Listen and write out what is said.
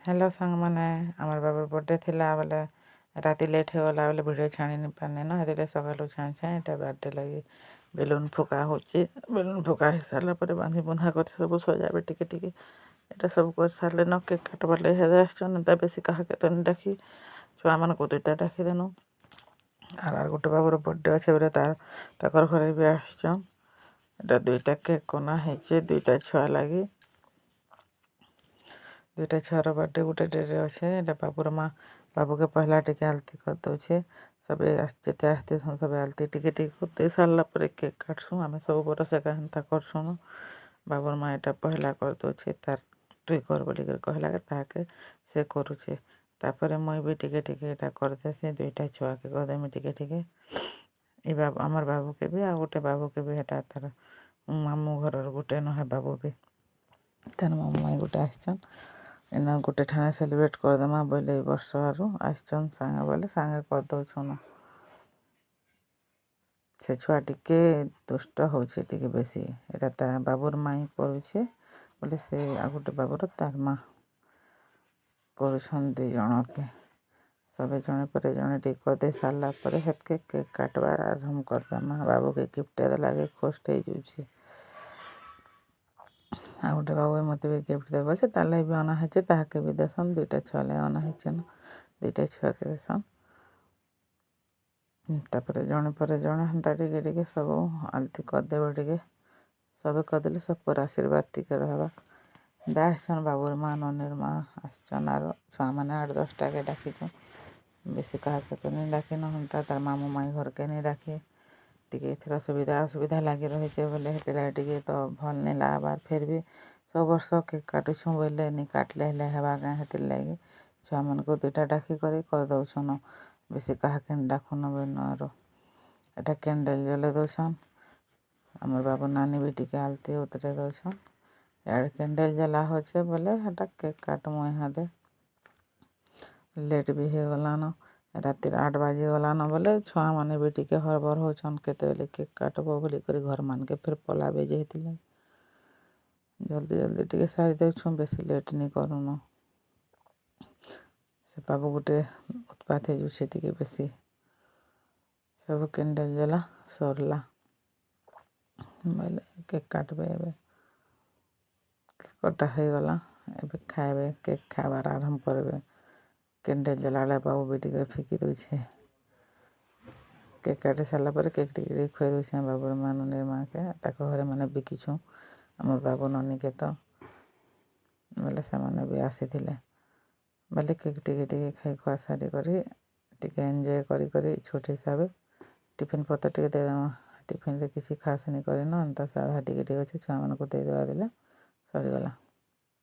Hello संग मैंने आमर बाबूर बर्थडे थिला बेले राति लेट हो गला बेले वीडियो छाणी नहीं पारने न हेतिले सकाळु छाणी छाणी एटा बर्थडे लगी बेलून फुका होची बेलून फुका हो सारा पर बांधी बुना कर सब सजाबे टिके टिके एटा सब कर सारे न केक काटबार लगे हेदे आसछन ता बेसी कहा के तो नहीं डाकी छुआ मन को दुईटा डाकी देनु आर गोटे बाबूर बर्थडे अच्छे बोले ताकर घरे भी आसछन एटा दुईटा केक कोना हेचे दुईटा छुआ लगी दुईटा छुआर बर्थडे गोटे डे अच्छे एटा बाबूर माँ बाबू के पहला टिके आलती कर दौचे सब जिते आसती सब आलती टिके टिके कर सारा पर केक काटसु आम सब बरस एका हेन्ता करसुन बाबूर माँ एटा पहला कर दौचे तार तुई कर बोली कहला ताके से करुचे तापर मुई भी टिके टिके एटा कर देसी दुईटा छुआ के करदेमी टिके टिके ए बाबू आमर बाबू के भी आ गोटे बाबू के भी एटा तार मामू घर गोटे नहे बाबू भी तार मामू माई गोटे आसछन एना गोटे ठाणे सेलिब्रेट करदेमा बोले वर्ष आरु आसछन सांगे बोले सांगे कर दौछन से छुआ टिके दुष्ट होचे टिके बेसी एटा ता बाबूर माई करुचे बोले से आ गोटे बाबूर तार माँ करुछन दुई जण के सबे जणे पर जणे टिके करदे सारा पर हेतके केक काटबार आरंभ करदेमा बाबू के गिफ्ट लगे खुश हो जाउछे आ गोटे बाबू मत भी गिफ्ट दे बोले ताले भी अना हेचे ताके भी देसन दुईटा छुआ ले अना हेचे न दुईटा छुआ के देसन तापर जणे पर जणे हेन्ता टिके टिके सब आलती करदेबे टिके सब करदेले सब पर आशीर्वाद टिके रहबा दासछन बाबूर माँ ननीर माँ आसछन आर छुआ मैंने 8-10 के डाकिछन बेसी कहा के तो नहीं डाकी न हेन्ता तार मामू माई घर के नहीं डाके टिके एथर सुविधा असुविधा लगी रही बोले हेतिला टिके तो भल नहीं लागबार फिर भी सब वर्ष केक काटुछु बोले नहीं काटले हेले हेबा गाँ हेतिर लगी छुआ मन को दुईटा डाकी कर दौछन बेसी कहा के डाकुन बेन आरो एटा कैंडल जले दौछन आमर बाबू नानी भी टिके आलती उतरे दौछन यार कैंडल जला होचे बोले हेटा केक काटमु यहाँ दे लेट भी हो गला न राति 8 बाजी गला न बोले छुआ माने भी टिके हरबर होछन केते बेले केक काटबो बोली कर घर मान के फिर पलाबे जेतिले जल्दी जल्दी टिके सारी दौछु बेसी लेट नहीं करूँ से बाबू गोटे उत्पात हो जाऊे टिके बेसी सब कैंडल जला सरला बोले केक काटबे एबे कटा हो गला एबे खाएबे केक खाबार आरंभ करबे कैंडल जलाले बाबू भी टिके फिकी दौछे केक काटी सारा पर केक टिके खुए दौछे बाबूर माँ ननीर माँ के ताको घरे मैंने बिकिछु आमर बाबू ननी के तो बोले से मैंने भी आसी बोले केक टिके टिके खाई खुआ सारी करी टिके एंजॉय करी करी छोट हिसाब टिफिन पत्र टिके देदेमा टिफिन रे किसी खास नहीं करेन एंता साधा टिके टिके अच्छे छुआ मन को देदेवा देले सरीगला।